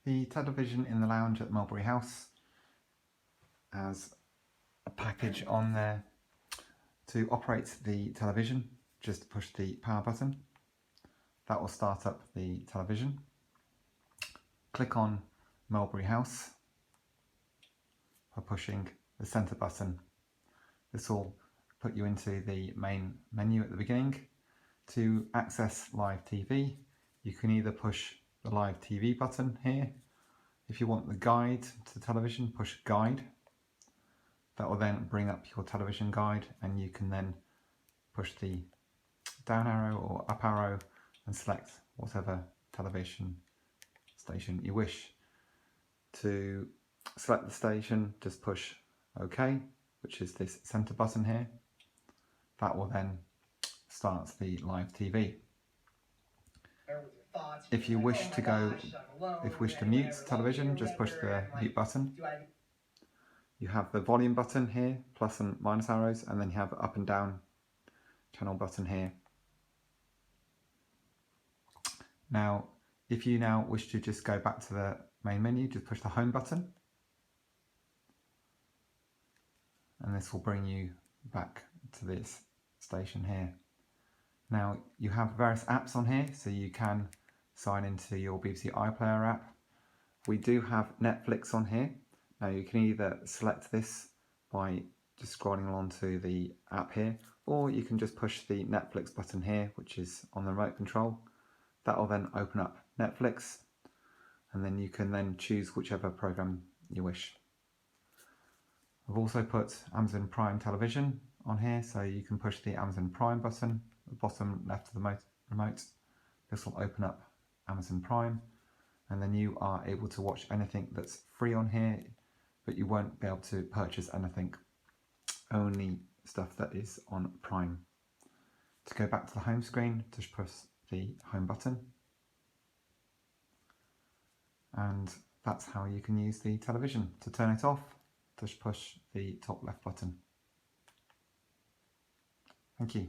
The television in the lounge at Mulberry House has a package on there to operate the television. Just push the power button. That will start up the television. Click on Mulberry House by pushing the centre button. This will put you into the main menu at the beginning. To access live TV, you can either push the live TV button here. If you want the guide to the television, push guide. That will then bring up your television guide, and you can then push the down arrow or up arrow and select whatever television station you wish. To select the station, just push OK, which is this centre button here. That will then start the live TV. If you wish to mute television, just push the mute button. You have the volume button here, plus and minus arrows, and then you have up and down channel button here. Now, if you now wish to just go back to the main menu, just push the home button. And this will bring you back to this station here. Now, you have various apps on here, so you can sign into your BBC iPlayer app. We do have Netflix on here. Now, you can either select this by just scrolling along to the app here, or you can just push the Netflix button here, which is on the remote control. That will then open up Netflix, and then you can then choose whichever program you wish. I've also put Amazon Prime Television on here, so you can push the Amazon Prime button at the bottom left of the remote. This will open up Amazon Prime, and then you are able to watch anything that's free on here, but you won't be able to purchase anything, only stuff that is on Prime. To go back to the home screen, just press the home button, and that's how you can use the television. To turn it off, just push the top left button. Thank you.